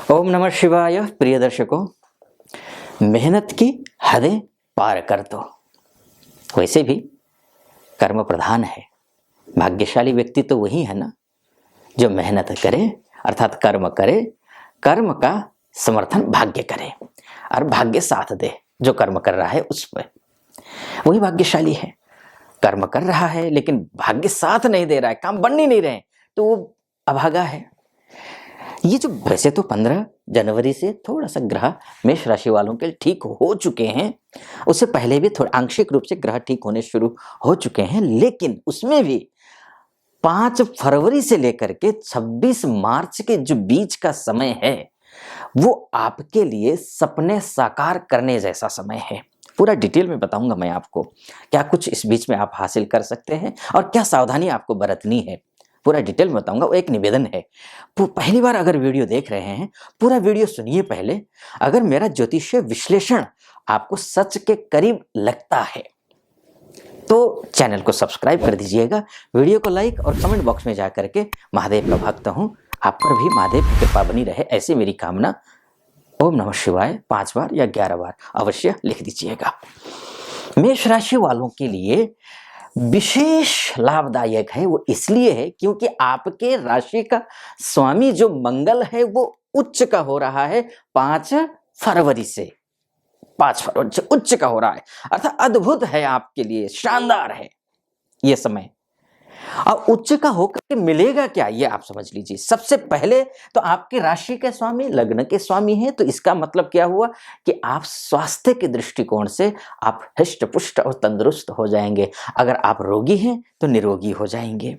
ओम नमः शिवाय। प्रिय दर्शकों, मेहनत की हदें पार कर दो। वैसे भी कर्म प्रधान है। भाग्यशाली व्यक्ति तो वही है ना जो मेहनत करे, अर्थात कर्म करे, कर्म का समर्थन भाग्य करे और भाग्य साथ दे जो कर्म कर रहा है उस पर। वही भाग्यशाली है। कर्म कर रहा है लेकिन भाग्य साथ नहीं दे रहा है, काम बन ही नहीं रहे, तो वो अभागा है। ये जो वैसे तो 15 जनवरी से थोड़ा सा ग्रह मेष राशि वालों के ठीक हो चुके हैं, उससे पहले भी थोड़ा आंशिक रूप से ग्रह ठीक होने शुरू हो चुके हैं, लेकिन उसमें भी 5 फरवरी से लेकर के 26 मार्च के जो बीच का समय है वो आपके लिए सपने साकार करने जैसा समय है। पूरा डिटेल में बताऊंगा मैं आपको क्या कुछ इस बीच में आप हासिल कर सकते हैं और क्या सावधानी आपको बरतनी है। पूरा डिटेल में बताऊंगा। वो एक निवेदन है, पहली बार अगर वीडियो देख रहे हैं पूरा वीडियो सुनिए पहले। अगर मेरा ज्योतिषीय विश्लेषण आपको सच के करीब लगता है तो चैनल को सब्सक्राइब कर दीजिएगा, वीडियो को लाइक और कमेंट बॉक्स में जा करके महादेव का भक्त हूं, आप पर भी महादेव की कृपा बनी रहे ऐसी मेरी कामना। ओम नमः शिवाय 5 बार या 11 बार अवश्य लिख दीजिएगा। मेष राशि वालों के लिए विशेष लाभदायक है। वो इसलिए है क्योंकि आपके राशि का स्वामी जो मंगल है वो उच्च का हो रहा है 5 फरवरी से। 5 फरवरी से उच्च का हो रहा है, अर्थात अद्भुत है आपके लिए, शानदार है ये समय। अब उच्च का होकर के मिलेगा क्या ये आप समझ लीजिए। सबसे पहले तो आपके राशि के स्वामी लग्न के स्वामी हैं, तो इसका मतलब क्या हुआ कि आप स्वास्थ्य के दृष्टिकोण से आप हृष्ट पुष्ट और तंदुरुस्त हो जाएंगे। अगर आप रोगी हैं तो निरोगी हो जाएंगे,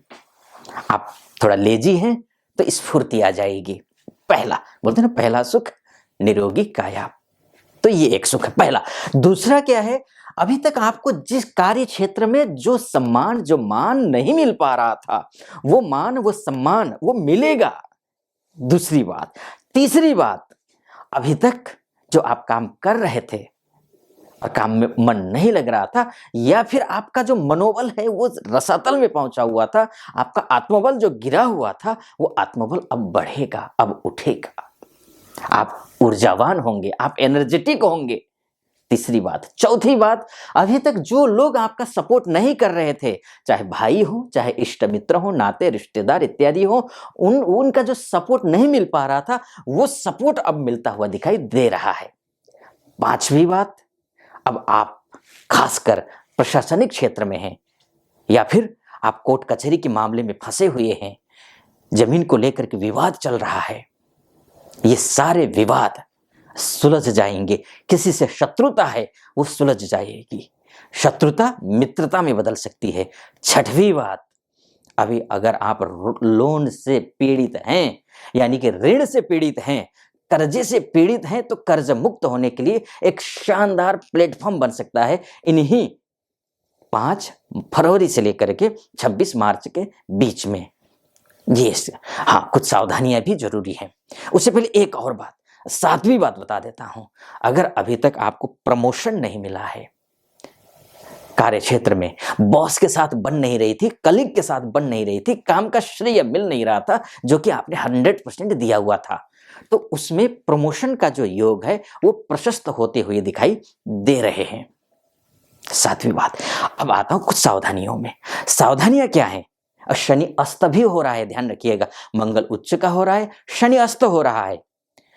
आप थोड़ा लेजी हैं तो स्फूर्ति आ जाएगी। पहला बोलते हैं ना, पहला सुख निरोगी काया, तो ये एक सुख है पहला। दूसरा क्या है, अभी तक आपको जिस कार्य क्षेत्र में जो सम्मान जो मान नहीं मिल पा रहा था वो मान वो सम्मान वो मिलेगा। दूसरी बात। तीसरी बात, अभी तक जो आप काम कर रहे थे और काम में मन नहीं लग रहा था, या फिर आपका जो मनोबल है वो रसातल में पहुंचा हुआ था, आपका आत्मबल जो गिरा हुआ था वो आत्मबल अब बढ़ेगा, अब उठेगा, आप ऊर्जावान होंगे, आप एनर्जेटिक होंगे। तीसरी बात। चौथी बात, अभी तक जो लोग आपका सपोर्ट नहीं कर रहे थे, चाहे भाई हो, चाहे इष्ट मित्र हो, नाते रिश्तेदार इत्यादि हो, उनका जो सपोर्ट नहीं मिल पा रहा था वो सपोर्ट अब मिलता हुआ दिखाई दे रहा है। पांचवी बात, अब आप खासकर प्रशासनिक क्षेत्र में हैं या फिर आप कोर्ट कचहरी के मामले में फंसे हुए हैं, जमीन को लेकर के विवाद चल रहा है, ये सारे विवाद सुलझ जाएंगे। किसी से शत्रुता है वो सुलझ जाएगी, शत्रुता मित्रता में बदल सकती है। छठवीं बात, अभी अगर आप लोन से पीड़ित हैं, यानी कि ऋण से पीड़ित हैं, कर्जे से पीड़ित हैं, तो कर्ज मुक्त होने के लिए एक शानदार प्लेटफॉर्म बन सकता है इन्हीं 5 फरवरी से लेकर के 26 मार्च के बीच में। ये हाँ, कुछ सावधानियां भी जरूरी है। उससे पहले एक और बात, 7वीं बात बता देता हूं। अगर अभी तक आपको प्रमोशन नहीं मिला है, कार्य क्षेत्र में बॉस के साथ बन नहीं रही थी, कलीग के साथ बन नहीं रही थी, काम का श्रेय मिल नहीं रहा था जो कि आपने 100% दिया हुआ था, तो उसमें प्रमोशन का जो योग है वो प्रशस्त होते हुए दिखाई दे रहे हैं। 7वीं बात। अब आता हूं कुछ सावधानियों में। सावधानियां क्या है? शनि अस्त भी हो रहा है, ध्यान रखिएगा। मंगल उच्च का हो रहा है, शनि अस्त हो रहा है,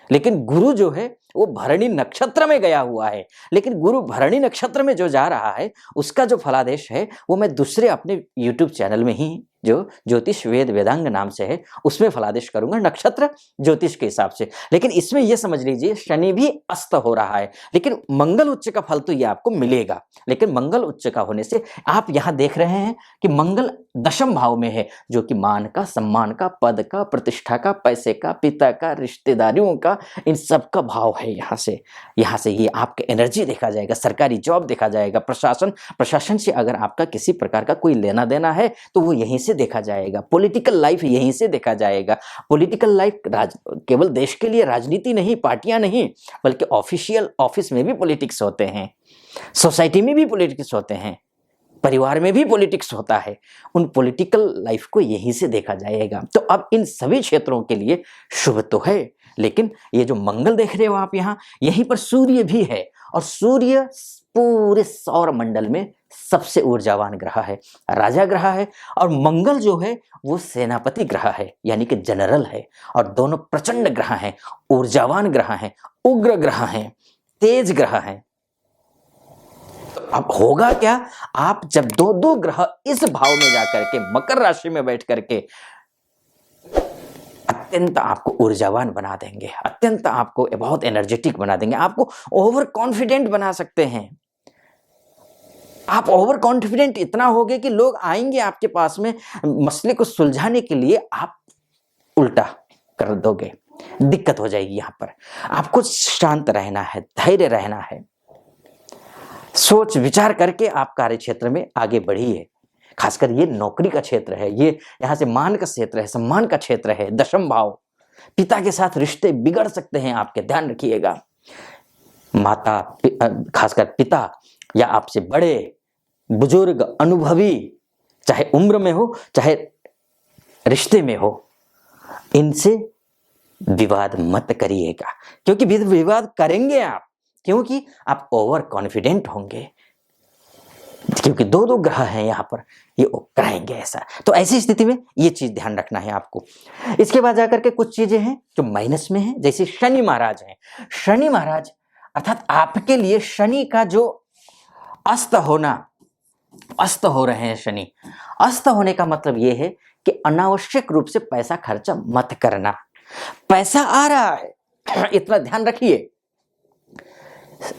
लेकिन गुरु जो है वो भरणी नक्षत्र में गया हुआ है। लेकिन गुरु भरणी नक्षत्र में जो जा रहा है उसका जो फलादेश है वो मैं दूसरे अपने YouTube चैनल में ही, जो ज्योतिष वेद वेदांग नाम से है, उसमें फलादेश करूंगा नक्षत्र ज्योतिष के हिसाब से। लेकिन इसमें यह समझ लीजिए शनि भी अस्त हो रहा है, लेकिन मंगल उच्च का फल तो ये आपको मिलेगा। लेकिन मंगल उच्च का होने से आप यहां देख रहे हैं कि मंगल दशम भाव में है, जो कि मान का, सम्मान का, पद का, प्रतिष्ठा का, पैसे का, पिता का, रिश्तेदारियों का, इन सब का भाव है। यहाँ से ये आपके एनर्जी देखा जाएगा, सरकारी जॉब देखा जाएगा, प्रशासन से अगर आपका किसी प्रकार का कोई लेना देना है तो वो यहीं से देखा जाएगा। पॉलिटिकल लाइफ यहीं से देखा जाएगा। पॉलिटिकल लाइफ केवल देश के लिए राजनीति नहीं, पार्टियां नहीं, बल्कि ऑफिशियल ऑफिस में भी पॉलिटिक्स होते हैं, सोसाइटी में भी पॉलिटिक्स होते हैं, परिवार में भी पॉलिटिक्स होता है। उन पॉलिटिकल लाइफ को यहीं से देखा जाएगा। तो अब इन सभी क्षेत्रों के लिए शुभ तो है, लेकिन ये जो मंगल देख रहे हो आप यहाँ, यहीं पर सूर्य भी है, और सूर्य पूरे सौर मंडल में सबसे ऊर्जावान ग्रह है, राजा ग्रह है। और मंगल जो है वो सेनापति ग्रह है, यानी कि जनरल है। और दोनों प्रचंड ग्रह हैं, ऊर्जावान ग्रह हैं, उग्र ग्रह हैं, तेज ग्रह हैं। तो अब होगा क्या, आप जब दो दो ग्रह इस भाव में जाकर के मकर राशि में बैठ करके अत्यंत आपको ऊर्जावान बना देंगे, अत्यंत आपको बहुत एनर्जेटिक बना देंगे, आपको ओवर कॉन्फिडेंट बना सकते हैं। आप ओवर कॉन्फिडेंट इतना होगे कि लोग आएंगे आपके पास में मसले को सुलझाने के लिए, आप उल्टा कर दोगे, दिक्कत हो जाएगी। यहां पर आपको शांत रहना है, धैर्य रहना है, सोच विचार करके आप कार्य क्षेत्र में आगे बढ़िए। खासकर ये नौकरी का क्षेत्र है, ये यहां से मान का क्षेत्र है, सम्मान का क्षेत्र है, दशम भाव। पिता के साथ रिश्ते बिगड़ सकते हैं आपके, ध्यान रखिएगा। माता, खासकर पिता या आपसे बड़े बुजुर्ग, अनुभवी, चाहे उम्र में हो चाहे रिश्ते में हो, इनसे विवाद मत करिएगा, क्योंकि विवाद करेंगे आप, क्योंकि आप ओवर कॉन्फिडेंट होंगे, क्योंकि दो दो ग्रह हैं यहाँ पर, ये कराएंगे ऐसा। तो ऐसी स्थिति में ये चीज ध्यान रखना है आपको। इसके बाद जाकर के कुछ चीजें हैं जो माइनस में हैं, जैसे शनि महाराज हैं। शनि महाराज अर्थात आपके लिए शनि का जो अस्त होना, अस्त हो रहे हैं शनि। अस्त होने का मतलब ये है कि अनावश्यक रूप से पैसा खर्चा मत करना। पैसा आ रहा है, इतना ध्यान रखिए।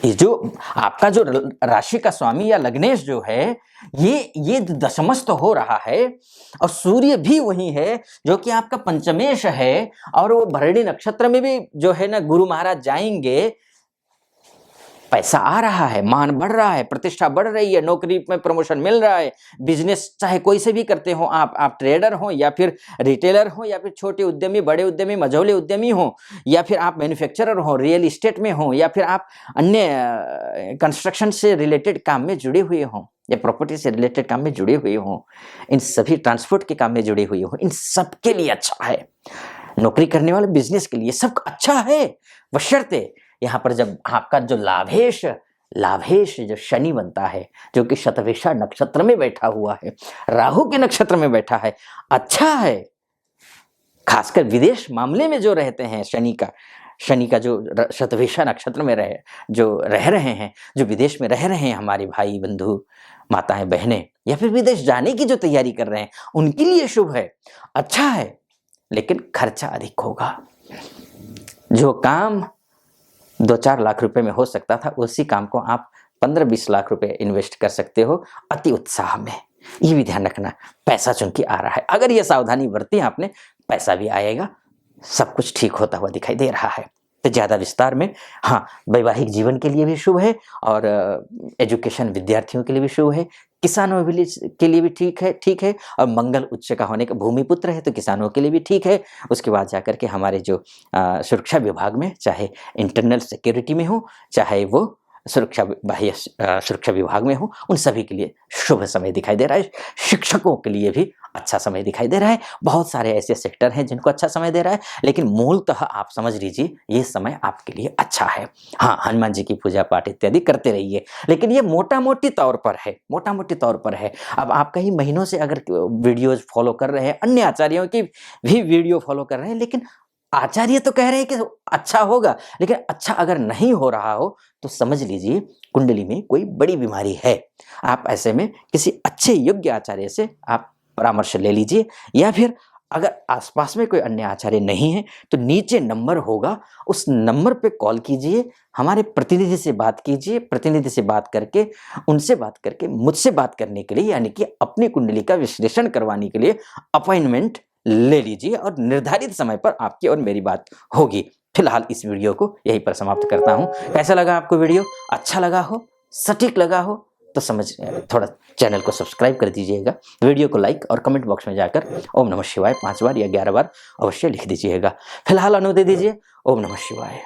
जो आपका जो राशि का स्वामी या लग्नेश जो है, ये दशमस्त हो रहा है, और सूर्य भी वही है जो कि आपका पंचमेश है, और वो भरणी नक्षत्र में भी जो है ना गुरु महाराज जाएंगे। पैसा आ रहा है, मान बढ़ रहा है, प्रतिष्ठा बढ़ रही है, नौकरी में प्रमोशन मिल रहा है, बिजनेस चाहे कोई से भी करते हो आप ट्रेडर हो या फिर रिटेलर हो या फिर छोटे उद्यमी, बड़े उद्यमी, मझौले उद्यमी हो, या फिर आप मैन्युफैक्चरर हो, रियल इस्टेट में हो, या फिर आप अन्य कंस्ट्रक्शन से रिलेटेड काम में जुड़े हुए हों या प्रॉपर्टी से रिलेटेड काम में जुड़े हुए हों, इन सभी ट्रांसपोर्ट के काम में जुड़े हुए हों, इन सबके लिए अच्छा है। नौकरी करने वाले बिजनेस के लिए सब अच्छा है, बशर्ते यहाँ पर जब आपका जो लाभेश जो शनि बनता है, जो कि शतभिषा नक्षत्र में बैठा हुआ है, राहु के नक्षत्र में बैठा है, अच्छा है। खासकर विदेश मामले में जो रहते हैं, शनि का जो शतभिषा नक्षत्र में रह रहे हैं, जो विदेश में रह रहे हैं हमारे भाई बंधु, माताएं, बहनें, या फिर विदेश जाने की जो तैयारी कर रहे हैं, उनके लिए शुभ है, अच्छा है। लेकिन खर्चा अधिक होगा। जो काम 2-4 लाख रुपए में हो सकता था, उसी काम को आप 15-20 लाख रुपए इन्वेस्ट कर सकते हो अति उत्साह में। ये भी ध्यान रखना, पैसा चूंकि आ रहा है, अगर ये सावधानी बरती आपने, पैसा भी आएगा, सब कुछ ठीक होता हुआ दिखाई दे रहा है। तो ज्यादा विस्तार में, हाँ, वैवाहिक जीवन के लिए भी शुभ है, और एजुकेशन विद्यार्थियों के लिए भी शुभ है, किसानों के लिए भी ठीक है। और मंगल उच्च का होने का भूमिपुत्र है, तो किसानों के लिए भी ठीक है। उसके बाद जाकर के हमारे जो सुरक्षा विभाग में, चाहे इंटरनल सिक्योरिटी में हो, चाहे वो बाह्य सुरक्षा विभाग में हो, उन सभी के लिए शुभ समय दिखाई दे रहा है। शिक्षकों के लिए भी अच्छा समय दिखाई दे रहा है। बहुत सारे ऐसे सेक्टर हैं जिनको अच्छा समय दे रहा है, लेकिन मूलतः आप समझ लीजिए ये समय आपके लिए अच्छा है। हाँ, हनुमान जी की पूजा पाठ इत्यादि करते रहिए, लेकिन ये मोटा मोटी तौर पर है। अब आप कई महीनों से अगर वीडियोज फॉलो कर रहे हैं, अन्य आचार्यों की भी वीडियो फॉलो कर रहे हैं, लेकिन आचार्य तो कह रहे हैं कि अच्छा होगा, लेकिन अच्छा अगर नहीं हो रहा हो तो समझ लीजिए कुंडली में कोई बड़ी बीमारी है। आप ऐसे में किसी अच्छे योग्य आचार्य से आप परामर्श ले लीजिए, या फिर अगर आसपास में कोई अन्य आचार्य नहीं है तो नीचे नंबर होगा, उस नंबर पे कॉल कीजिए, हमारे प्रतिनिधि से बात कीजिए। प्रतिनिधि से बात करके, उनसे बात करके मुझसे बात करने के लिए, यानी कि अपनी कुंडली का विश्लेषण करवाने के लिए अपॉइंटमेंट ले लीजिए, और निर्धारित समय पर आपकी और मेरी बात होगी। फिलहाल इस वीडियो को यहीं पर समाप्त करता हूं। कैसा लगा आपको वीडियो? अच्छा लगा हो, सटीक लगा हो तो थोड़ा चैनल को सब्सक्राइब कर दीजिएगा। वीडियो को लाइक और कमेंट बॉक्स में जाकर ओम नमः शिवाय 5 बार या 11 बार अवश्य लिख दीजिएगा। फिलहाल अनुमति दीजिए। ओम नमः शिवाय।